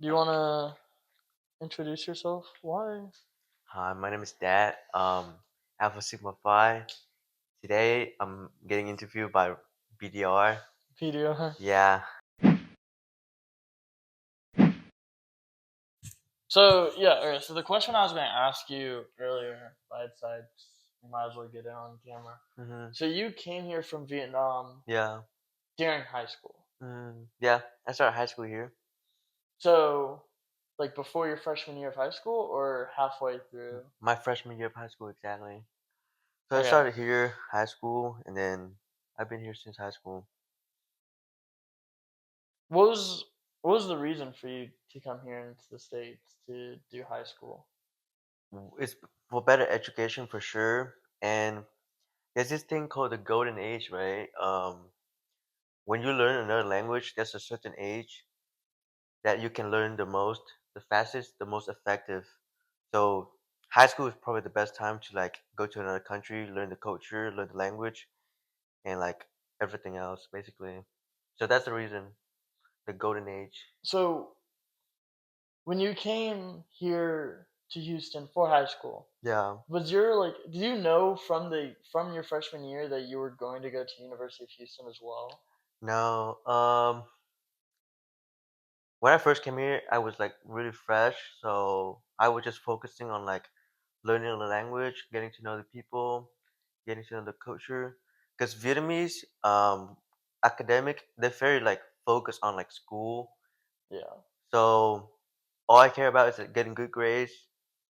Do you wanna introduce yourself? Why? Hi, my name is Dad. Alpha Sigma Phi. Today I'm getting interviewed by BDR. PDO, huh? Yeah. So yeah, okay, so the question I was gonna ask you earlier, but I decided we might as well get it on camera. hmm So you came here from Vietnam Yeah. during high school. Yeah. I started high school here. So like before your freshman year of high school or halfway through? My freshman year of high school, exactly. So I Okay. started here, high school, and then I've been here since high school. What was what was the reason for you to come here into the States to do high school? It's for better education for sure. And there's this thing called the golden age, right? When you learn another language, there's a certain age that you can learn the most, the fastest, the most effective. So high school is probably the best time to like go to another country, learn the culture, learn the language, and like everything else basically. So that's the reason, the golden age. So when you came here to Houston for high school, Yeah. was your like did you know from your freshman year that you were going to go to University of Houston as well? Now, when I first came here, I was like really fresh, so I was just focusing on like learning the language, getting to know the people, getting to know the culture. Because Vietnamese, academic, they're very like focused on like school. Yeah. So all I care about is like, getting good grades,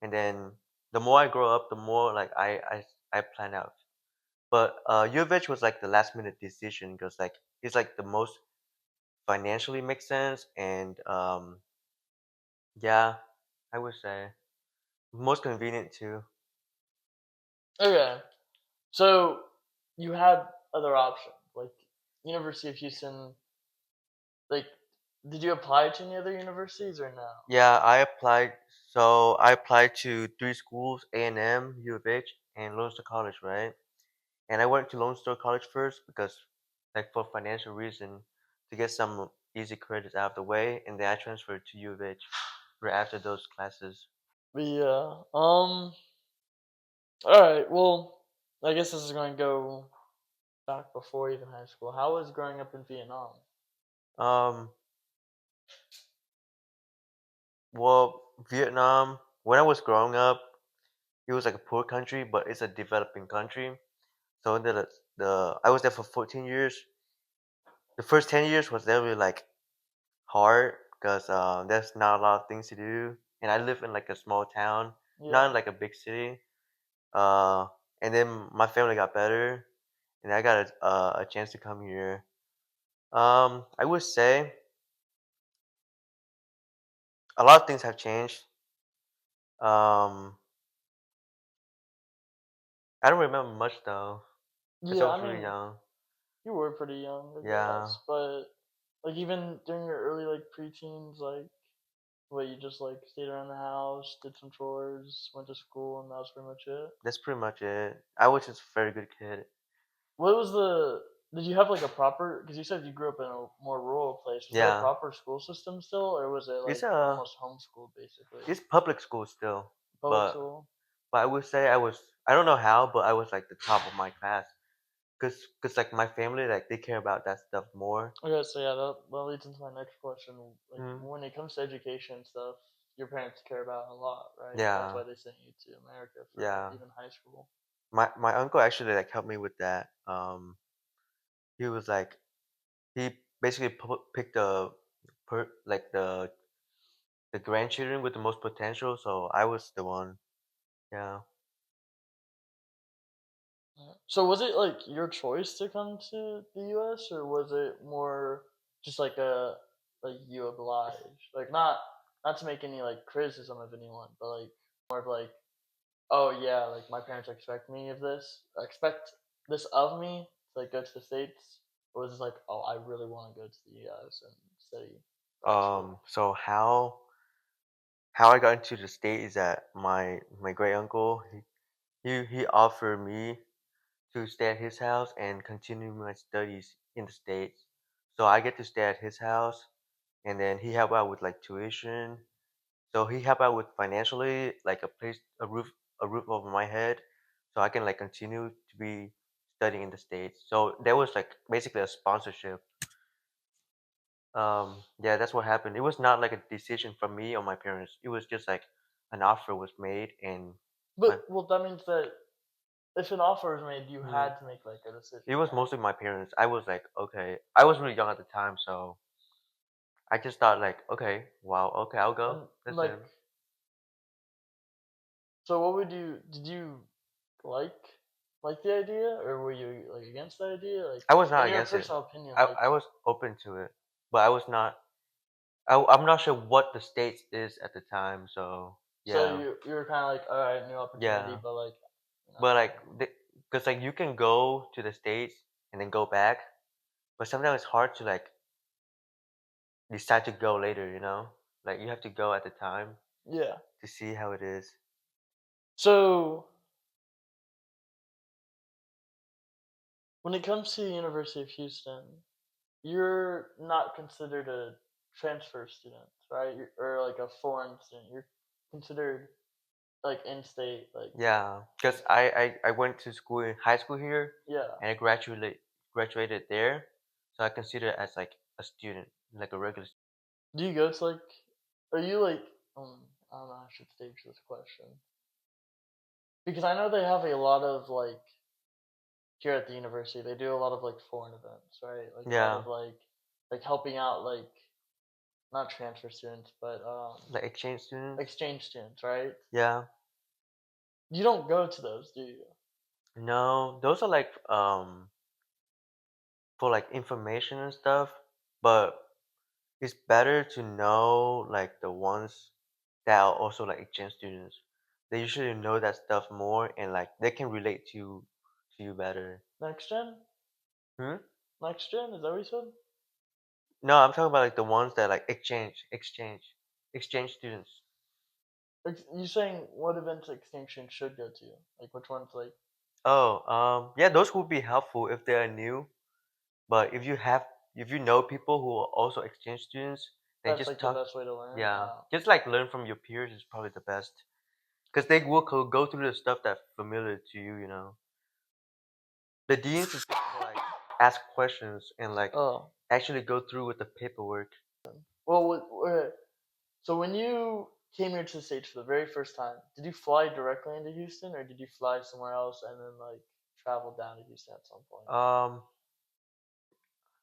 and then the more I grow up, the more like I plan out. But U of H was like the last minute decision because like it's like the most financially makes sense, and yeah, I would say most convenient too. Okay. So you had other options like University of Houston. Like, did you apply to any other universities or no? Yeah, I applied. So I applied to three schools: A&M, U of H, and Lone Star College, right? And I went to Lone Star College first because, like, for financial reason, to get some easy credits out of the way, and then I transferred to U of H right after those classes. But yeah. All right. Well, I guess this is going to go back before even high school. How was growing up in Vietnam? Um, well, Vietnam. When I was growing up, it was like a poor country, but it's a developing country. So the I was there for 14 years. The first 10 years was definitely like hard because there's not a lot of things to do, and I live in like a small town, not in Yeah. like a big city. Uh, and then my family got better, and I got a chance to come here. I would say a lot of things have changed. Um, I don't remember much though, because I Yeah, was I really mean, young. you were pretty young, I Yeah, guess, but like even during your early like preteens, like what you just like stayed around the house, did some chores, went to school, and that was pretty much it. that's pretty much it. I was just a very good kid. What was the? Did you have like a proper? Because you said you grew up in a more rural place. Was there a Yeah, proper school system still, or was it it's like a almost homeschooled basically? it's public school still, Public but school. I would say I don't know how, but I was like the top of my class. Cause like my family, like they care about that stuff more. Okay, so yeah, that leads into my next question. Like Mm, when it comes to education and stuff, your parents care about a lot, right? That's yeah, why they sent you to America for yeah. even high school. My uncle actually like helped me with that. He was like he basically picked like the grandchildren with the most potential. So I was the one. Yeah. So was it like your choice to come to the US or was it more just like a like you obliged? Like not to make any like criticism of anyone, but like more of like, oh yeah, like my parents expect this of me to like go to the States. Or was it like, oh I really want to go to the US and study high school? So how I got into the state is that my great uncle he offered me to stay at his house and continue my studies in the States. So I get to stay at his house, and then he helped out with like tuition. So he helped out with financially, like a roof over my head, so I can like continue to be studying in the States. So there was like basically a sponsorship. Yeah, that's what happened. It was not like a decision from me or my parents. It was just like an offer was made, and my, But well, that means that if an offer was made, you Mhm. had to make like a decision, It was right? mostly my parents. I was like, okay, I was really young at the time, so I just thought like, okay, wow, okay, I'll go. And That's like, it. so what would you did you like like the idea, or were you like against the idea? Like, I was not in your against it. personal opinion, I was open to it, but I was not. I'm not sure what the states is at the time. So so yeah, you were kind of like, all right, new opportunity, yeah. but like, you know, But I like, don't. because like you can go to the states and then go back, but sometimes it's hard to like decide to go later. Like you have to go at the time Yeah. to see how it is. So when it comes to the University of Houston, you're not considered a transfer student, right? Or like a foreign student. You're considered like in-state, like Yeah, like because I went to school in high school here, yeah. and I graduated there, so I consider it as like a student, like a regular. Do you go to like? Are you like? I don't know. How I should stage this question because I know they have a lot of like here at the university. They do a lot of like foreign events, right? Like a lot Yeah, of like helping out like not transfer students, but like exchange students. exchange students, right? Yeah. You don't go to those, do you? No, those are like for like information and stuff, but it's better to know like the ones that are also like exchange students. They usually know that stuff more and like they can relate to you better. Next gen? Hmm? Next gen? Is that what you said? No, I'm talking about like the ones that like exchange students. You saying what events exchange students should go to? Like which ones? Like Oh, yeah, those would be helpful if they are new. But if you know people who are also exchange students, then that's just like the talk. best way to learn. Yeah, just like learn from your peers is probably the best because they will go through the stuff that's familiar to you. The deans is to, like ask questions and like Oh, actually go through with the paperwork. well, so when you came here to the States for the very first time, did you fly directly into Houston, or did you fly somewhere else and then like travel down to Houston at some point? Um,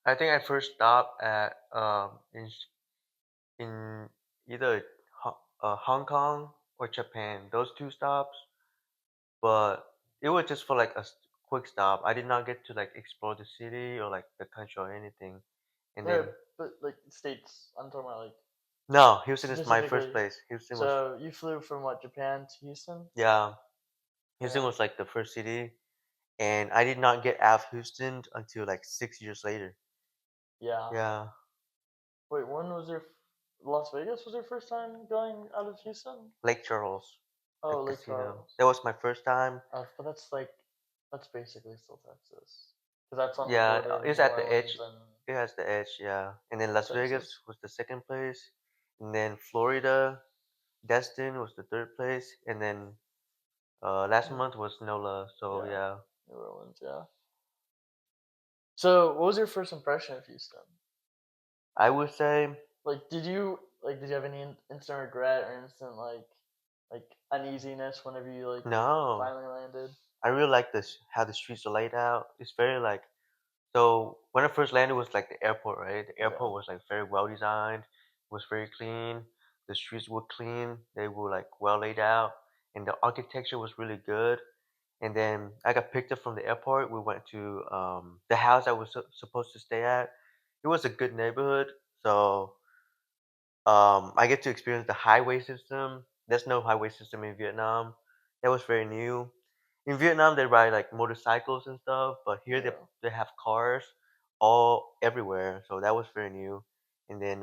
I think I first stopped at in either Hong Kong or Japan. Those two stops, but it was just for like quick stop. I did not get to like explore the city or like the country or anything. And Yeah, then but like states, I'm talking about like no, Houston is my first specifically. place. Houston was So you flew from what, Japan to Houston? yeah, Houston Yeah, was like the first city, and I did not get out of Houston until like 6 years later. yeah. Yeah, Wait, when was your Las Vegas was your first time going out of Houston? Lake Charles, the Oh, Lake casino. Charles. That was my first time. But that's like that's basically still Texas, because that's on the Yeah, border of it's New at the edge. Orleans and It has the edge, yeah. And then Las Vegas Texas. was the second place, and then Florida, Destin was the third place, and then last Mm, month was NOLA. So yeah, yeah, New Orleans. Yeah. So, what was your first impression of Houston? I would say Like, did you have any instant regret or instant like uneasiness whenever you like no. finally landed? I really like this how the streets are laid out. It's very like so when I first landed it was like the airport, right? The Yeah, airport was like very well designed, was very clean. The streets were clean. They were like well laid out, and the architecture was really good. And then I got picked up from the airport. We went to the house I was supposed to stay at. It was a good neighborhood, so I get to experience the highway system. There's no highway system in Vietnam. That was very new. In Vietnam, they ride like motorcycles and stuff, but here yeah, they have cars all everywhere. So that was very new. And then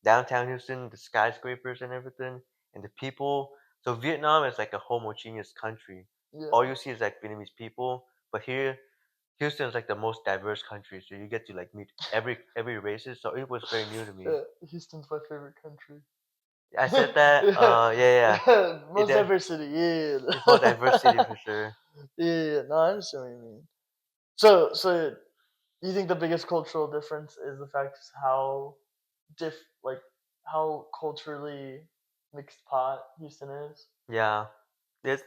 downtown Houston, the skyscrapers and everything, and the people. So Vietnam is like a homogeneous country. All yeah. you see is like Vietnamese people, but here Houston's like the most diverse country, so you get to like meet every races. So it was very new to me. Yeah, Houston's my favorite country. I said that. Yeah, Yeah, yeah, yeah. most diversity. Yeah, It's more diversity for sure. yeah. No, I understand what you mean. So you think the biggest cultural difference is the fact how like how culturally mixed pot Houston is? Yeah,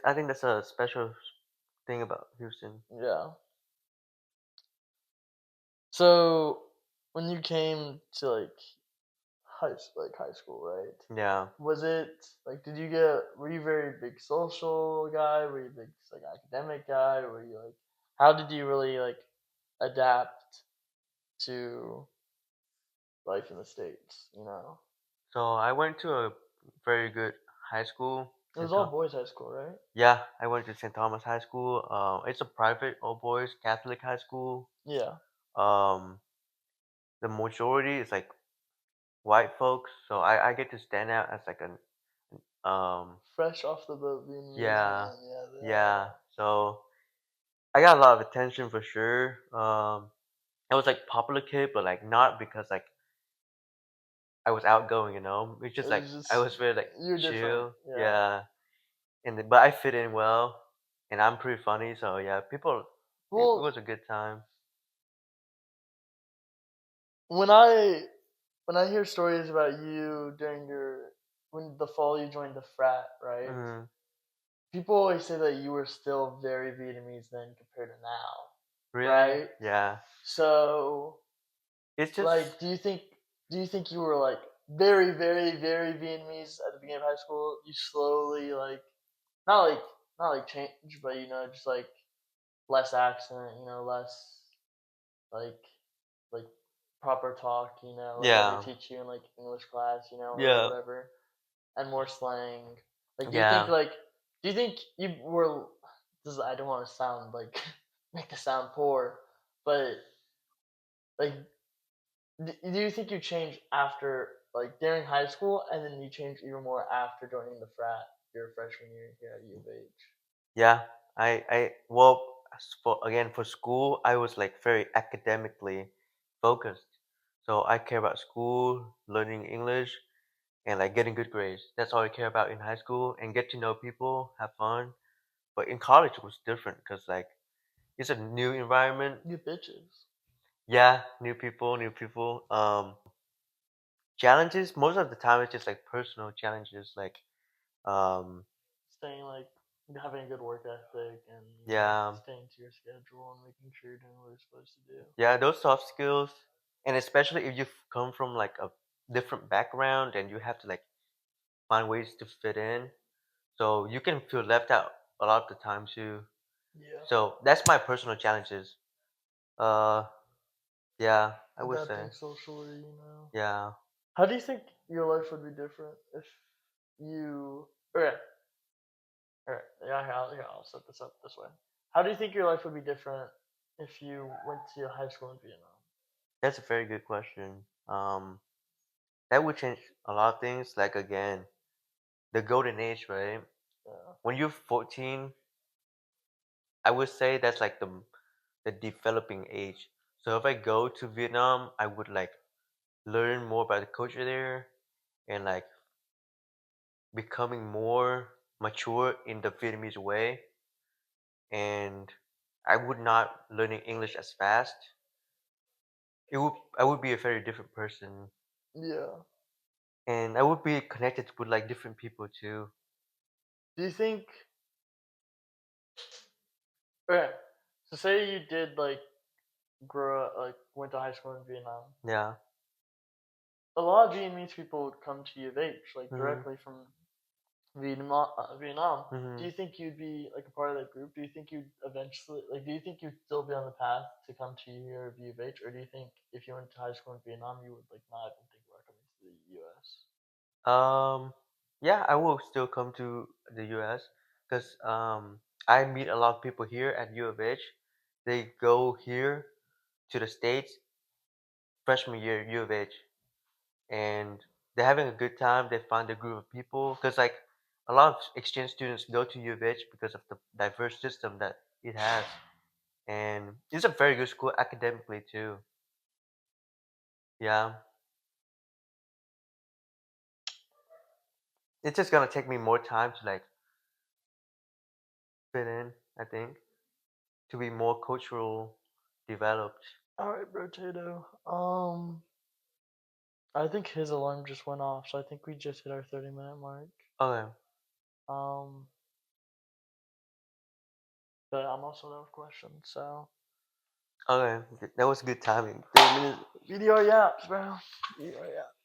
I think that's a special thing about Houston. Yeah. So when you came to high school, right? Yeah. Was it like did you get were you very big social guy? Were you a big like academic guy? Were you like how did you really like adapt to life in the States, you know? So I went to a very good high school. It was St. all Thom- boys high school, right? yeah, I went to St. Thomas High School. It's a private all boys Catholic high school. Yeah. Um, the majority is like white folks, so I get to stand out as like an Fresh off the boat Vietnamese yeah, man, yeah, they yeah. are. So I got a lot of attention for sure. I was like popular kid, but like not because like I was outgoing, you know. It's It just like was I just was very like you're different, chill, yeah. yeah. But I fit in well, and I'm pretty funny, so yeah. It Well, was a good time. when I hear stories about you during your when the fall you joined the frat, right? Hmm. People always say that you were still very Vietnamese then compared to now, Really? right? Yeah. So, It's just like, do you think you were like very, very, very Vietnamese at the beginning of high school? You slowly like not like not like change, but just like less accent, less like like proper talk, like what they yeah, teach you in like English class, or yeah, whatever, and more slang. Like, yeah, do you think you were? I don't want to sound like make it sound poor, but like, do you think you changed after like during high school, and then you changed even more after joining the frat your freshman year here at U of H? yeah. Well, for school, I was like very academically focused. So I care about school, learning English, and like getting good grades. That's all I care about in high school, and get to know people, have fun. But in college, it was different because like it's a new environment. You bitches Yeah, new people, new people. Challenges. Most of the time, it's just like personal challenges, like um, staying like having a good work ethic and yeah, staying to your schedule and making sure you're doing what you're supposed to do. yeah, those soft skills, and especially if you come from like a different background and you have to like find ways to fit in, so you can feel left out a lot of the time too. Yeah, So that's my personal challenges. Uh, yeah, I would say, adapting socially. yeah. How do you think your life would be different if you? Okay, alright, yeah, I'll set this up this way. How do you think your life would be different if you went to high school in Vietnam? That's a very good question. That would change a lot of things. Like again, the golden age, right? Yeah, When you're 14, I would say that's like the developing age. So if I go to Vietnam, I would like learn more about the culture there and like becoming more mature in the Vietnamese way. And I would not learning English as fast. I would be a very different person, yeah. and I would be connected with like different people too. Do you think? Okay, so say you did like grow up, like went to high school in Vietnam. Yeah. A lot of Vietnamese people would come to U of H, like Hmm. directly from Vietnam. Do Hmm. you think you'd be like a part of that group? Do you think you'd eventually like? Do you think you'd still be on the path to come to your of U of H, or do you think if you went to high school in Vietnam, you would like not even think about coming to the U.S.? Um, yeah, I will still come to the US because I meet a lot of people here at U of H. They go here to the States freshman year U of H, and they're having a good time. They find a group of people because like a lot of exchange students go to U of H because of the diverse system that it has. and it's a very good school academically too. Yeah, it's just gonna take me more time to like fit in. I think to be more cultural developed. All right, bro, Tato. I think his alarm just went off, so I think we just hit our 30-minute mark. Okay, Um, but I'm also done with questions, so okay, that was good timing. 30 minutes. VDR yaps, bro. VDR yaps.